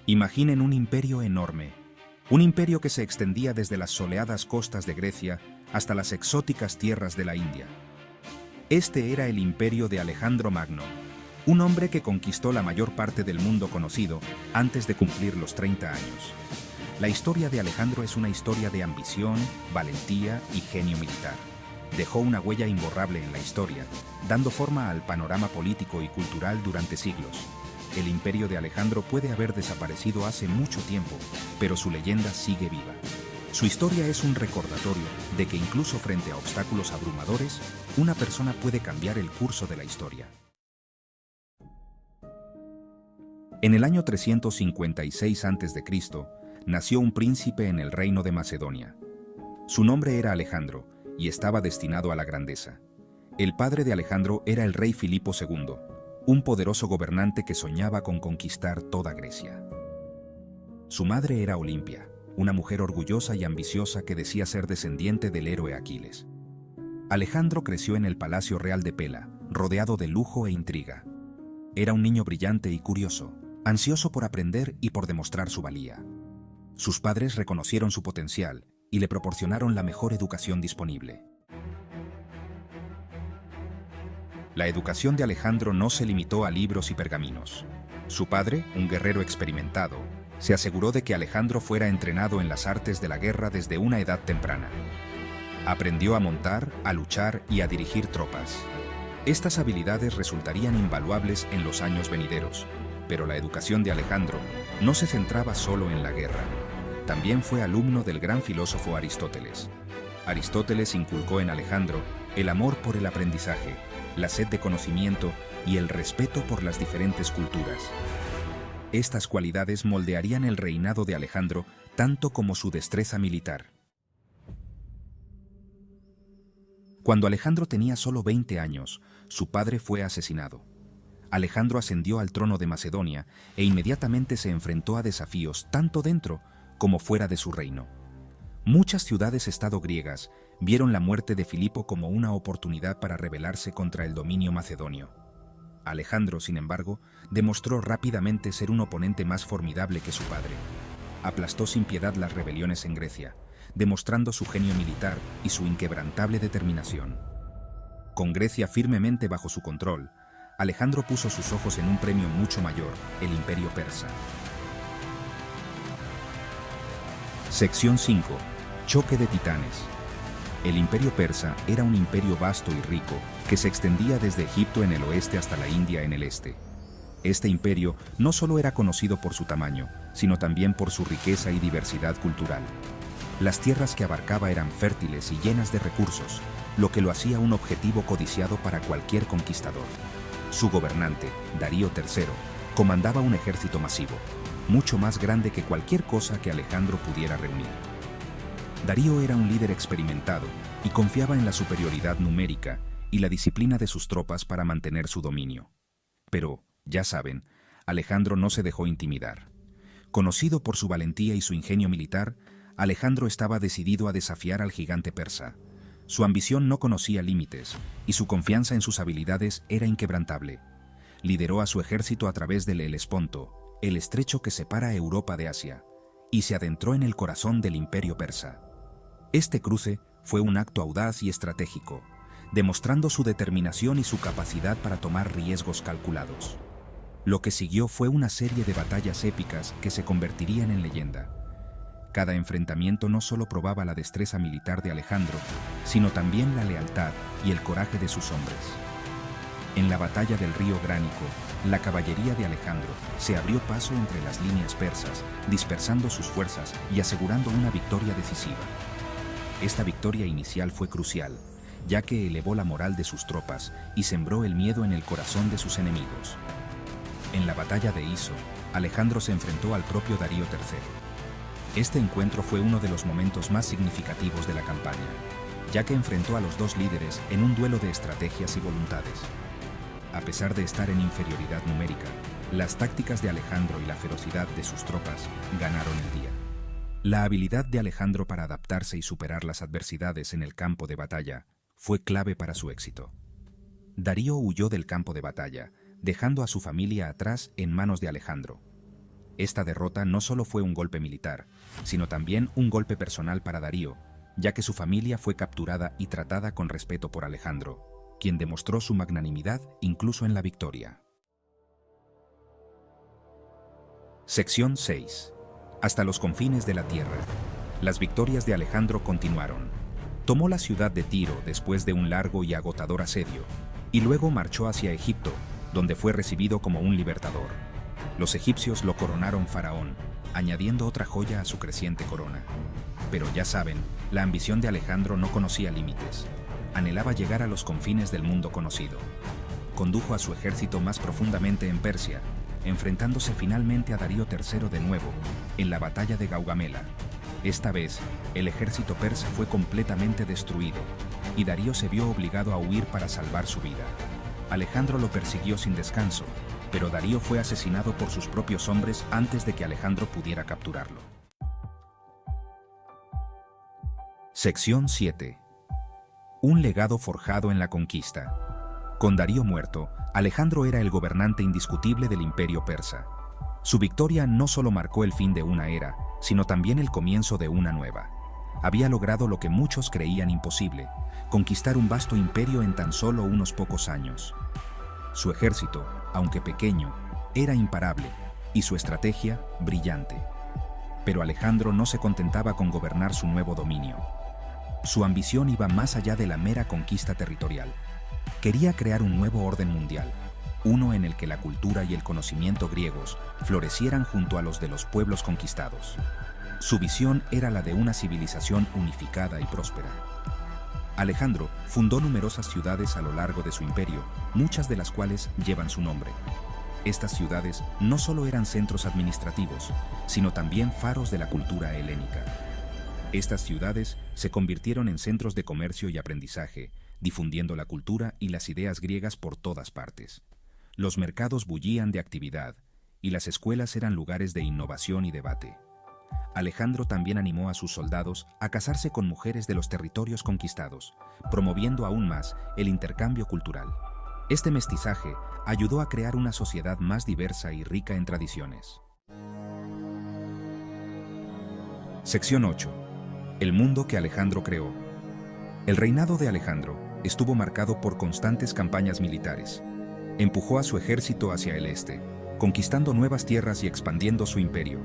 Imaginen un imperio enorme, un imperio que se extendía desde las soleadas costas de Grecia hasta las exóticas tierras de la India. Este era el imperio de Alejandro Magno, un hombre que conquistó la mayor parte del mundo conocido antes de cumplir los 30 años. La historia de Alejandro es una historia de ambición, valentía y genio militar. Dejó una huella imborrable en la historia, dando forma al panorama político y cultural durante siglos. El imperio de Alejandro puede haber desaparecido hace mucho tiempo, pero su leyenda sigue viva. Su historia es un recordatorio de que incluso frente a obstáculos abrumadores, una persona puede cambiar el curso de la historia. En el año 356 a.C., nació un príncipe en el reino de Macedonia. Su nombre era Alejandro y estaba destinado a la grandeza. El padre de Alejandro era el rey Filipo II, un poderoso gobernante que soñaba con conquistar toda Grecia. Su madre era Olimpia, una mujer orgullosa y ambiciosa que decía ser descendiente del héroe Aquiles. Alejandro creció en el Palacio Real de Pela, rodeado de lujo e intriga. Era un niño brillante y curioso, ansioso por aprender y por demostrar su valía. Sus padres reconocieron su potencial y le proporcionaron la mejor educación disponible. La educación de Alejandro no se limitó a libros y pergaminos. Su padre, un guerrero experimentado, se aseguró de que Alejandro fuera entrenado en las artes de la guerra desde una edad temprana. Aprendió a montar, a luchar y a dirigir tropas. Estas habilidades resultarían invaluables en los años venideros, pero la educación de Alejandro no se centraba solo en la guerra. También fue alumno del gran filósofo Aristóteles. Aristóteles inculcó en Alejandro el amor por el aprendizaje, la sed de conocimiento y el respeto por las diferentes culturas. Estas cualidades moldearían el reinado de Alejandro tanto como su destreza militar. Cuando Alejandro tenía solo 20 años, su padre fue asesinado. Alejandro ascendió al trono de Macedonia e inmediatamente se enfrentó a desafíos tanto dentro como fuera de su reino. Muchas ciudades-estado griegas vieron la muerte de Filipo como una oportunidad para rebelarse contra el dominio macedonio. Alejandro, sin embargo, demostró rápidamente ser un oponente más formidable que su padre. Aplastó sin piedad las rebeliones en Grecia, demostrando su genio militar y su inquebrantable determinación. Con Grecia firmemente bajo su control, Alejandro puso sus ojos en un premio mucho mayor, el Imperio Persa. Sección 5. Choque de titanes. El Imperio Persa era un imperio vasto y rico que se extendía desde Egipto en el oeste hasta la India en el este. Este imperio no solo era conocido por su tamaño, sino también por su riqueza y diversidad cultural. Las tierras que abarcaba eran fértiles y llenas de recursos, lo que lo hacía un objetivo codiciado para cualquier conquistador. Su gobernante, Darío III, comandaba un ejército masivo, mucho más grande que cualquier cosa que Alejandro pudiera reunir. Darío era un líder experimentado y confiaba en la superioridad numérica y la disciplina de sus tropas para mantener su dominio. Pero, ya saben, Alejandro no se dejó intimidar. Conocido por su valentía y su ingenio militar, Alejandro estaba decidido a desafiar al gigante persa. Su ambición no conocía límites y su confianza en sus habilidades era inquebrantable. Lideró a su ejército a través del Helesponto, el estrecho que separa a Europa de Asia, y se adentró en el corazón del Imperio Persa. Este cruce fue un acto audaz y estratégico, demostrando su determinación y su capacidad para tomar riesgos calculados. Lo que siguió fue una serie de batallas épicas que se convertirían en leyenda. Cada enfrentamiento no solo probaba la destreza militar de Alejandro, sino también la lealtad y el coraje de sus hombres. En la batalla del río Gránico, la caballería de Alejandro se abrió paso entre las líneas persas, dispersando sus fuerzas y asegurando una victoria decisiva. Esta victoria inicial fue crucial, ya que elevó la moral de sus tropas y sembró el miedo en el corazón de sus enemigos. En la batalla de Iso, Alejandro se enfrentó al propio Darío III. Este encuentro fue uno de los momentos más significativos de la campaña, ya que enfrentó a los dos líderes en un duelo de estrategias y voluntades. A pesar de estar en inferioridad numérica, las tácticas de Alejandro y la ferocidad de sus tropas ganaron el día. La habilidad de Alejandro para adaptarse y superar las adversidades en el campo de batalla fue clave para su éxito. Darío huyó del campo de batalla, dejando a su familia atrás en manos de Alejandro. Esta derrota no solo fue un golpe militar, sino también un golpe personal para Darío, ya que su familia fue capturada y tratada con respeto por Alejandro, quien demostró su magnanimidad incluso en la victoria. Sección 6. Hasta los confines de la tierra. Las victorias de Alejandro continuaron. Tomó la ciudad de Tiro después de un largo y agotador asedio, y luego marchó hacia Egipto, donde fue recibido como un libertador. Los egipcios lo coronaron faraón, añadiendo otra joya a su creciente corona. Pero ya saben, la ambición de Alejandro no conocía límites. Anhelaba llegar a los confines del mundo conocido. Condujo a su ejército más profundamente en Persia, enfrentándose finalmente a Darío III de nuevo, en la batalla de Gaugamela. Esta vez, el ejército persa fue completamente destruido, y Darío se vio obligado a huir para salvar su vida. Alejandro lo persiguió sin descanso, pero Darío fue asesinado por sus propios hombres antes de que Alejandro pudiera capturarlo. Sección 7. Un legado forjado en la conquista. Con Darío muerto, Alejandro era el gobernante indiscutible del imperio persa. Su victoria no solo marcó el fin de una era, sino también el comienzo de una nueva. Había logrado lo que muchos creían imposible, conquistar un vasto imperio en tan solo unos pocos años. Su ejército, aunque pequeño, era imparable, y su estrategia, brillante. Pero Alejandro no se contentaba con gobernar su nuevo dominio. Su ambición iba más allá de la mera conquista territorial. Quería crear un nuevo orden mundial, uno en el que la cultura y el conocimiento griegos florecieran junto a los de los pueblos conquistados. Su visión era la de una civilización unificada y próspera. Alejandro fundó numerosas ciudades a lo largo de su imperio, muchas de las cuales llevan su nombre. Estas ciudades no solo eran centros administrativos, sino también faros de la cultura helénica. Estas ciudades se convirtieron en centros de comercio y aprendizaje, difundiendo la cultura y las ideas griegas por todas partes. Los mercados bullían de actividad, y las escuelas eran lugares de innovación y debate. Alejandro también animó a sus soldados a casarse con mujeres de los territorios conquistados, promoviendo aún más el intercambio cultural. Este mestizaje ayudó a crear una sociedad más diversa y rica en tradiciones. Sección 8. El mundo que Alejandro creó. El reinado de Alejandro estuvo marcado por constantes campañas militares. Empujó a su ejército hacia el este, conquistando nuevas tierras y expandiendo su imperio.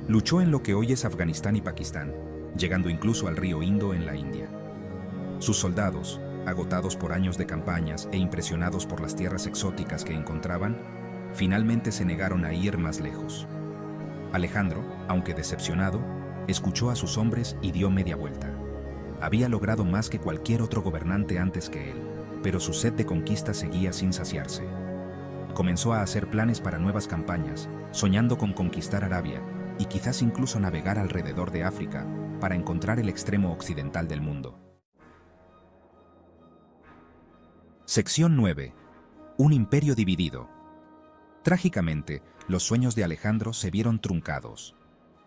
Luchó en lo que hoy es Afganistán y Pakistán, llegando incluso al río Indo en la India. Sus soldados, agotados por años de campañas e impresionados por las tierras exóticas que encontraban, finalmente se negaron a ir más lejos. Alejandro, aunque decepcionado, escuchó a sus hombres y dio media vuelta. Había logrado más que cualquier otro gobernante antes que él, pero su sed de conquista seguía sin saciarse. Comenzó a hacer planes para nuevas campañas, soñando con conquistar Arabia y quizás incluso navegar alrededor de África para encontrar el extremo occidental del mundo. Sección 9. Un imperio dividido. Trágicamente, los sueños de Alejandro se vieron truncados.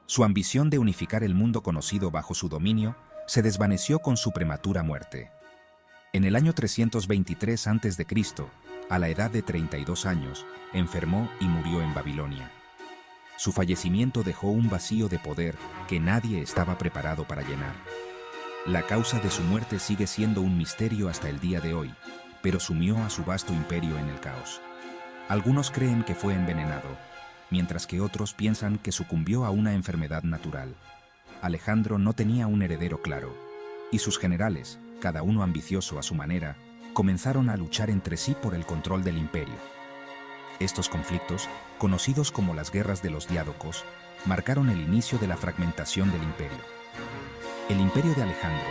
Su ambición de unificar el mundo conocido bajo su dominio se desvaneció con su prematura muerte. En el año 323 a.C., a la edad de 32 años, enfermó y murió en Babilonia. Su fallecimiento dejó un vacío de poder que nadie estaba preparado para llenar. La causa de su muerte sigue siendo un misterio hasta el día de hoy, pero sumió a su vasto imperio en el caos. Algunos creen que fue envenenado, mientras que otros piensan que sucumbió a una enfermedad natural. Alejandro no tenía un heredero claro, y sus generales, cada uno ambicioso a su manera, comenzaron a luchar entre sí por el control del imperio. Estos conflictos, conocidos como las guerras de los diádocos, marcaron el inicio de la fragmentación del imperio. El imperio de Alejandro,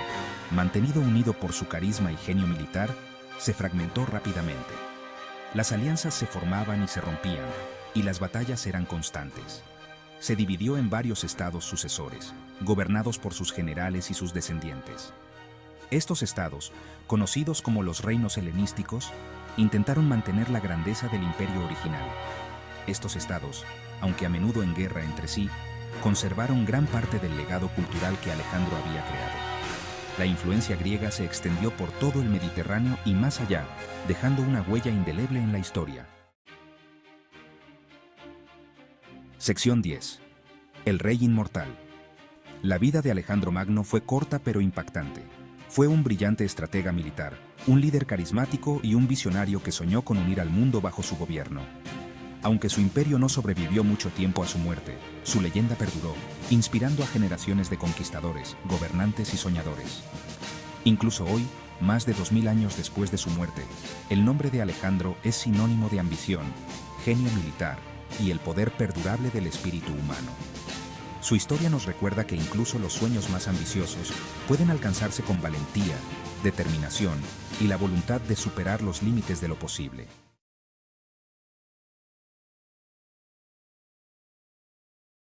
mantenido unido por su carisma y genio militar, se fragmentó rápidamente. Las alianzas se formaban y se rompían, y las batallas eran constantes. Se dividió en varios estados sucesores, gobernados por sus generales y sus descendientes. Estos estados, conocidos como los reinos helenísticos, intentaron mantener la grandeza del imperio original. Estos estados, aunque a menudo en guerra entre sí, conservaron gran parte del legado cultural que Alejandro había creado. La influencia griega se extendió por todo el Mediterráneo y más allá, dejando una huella indeleble en la historia. Sección 10. El Rey Inmortal. La vida de Alejandro Magno fue corta pero impactante. Fue un brillante estratega militar, un líder carismático y un visionario que soñó con unir al mundo bajo su gobierno. Aunque su imperio no sobrevivió mucho tiempo a su muerte, su leyenda perduró, inspirando a generaciones de conquistadores, gobernantes y soñadores. Incluso hoy, más de 2000 años después de su muerte, el nombre de Alejandro es sinónimo de ambición, genio militar y el poder perdurable del espíritu humano. Su historia nos recuerda que incluso los sueños más ambiciosos pueden alcanzarse con valentía, determinación y la voluntad de superar los límites de lo posible.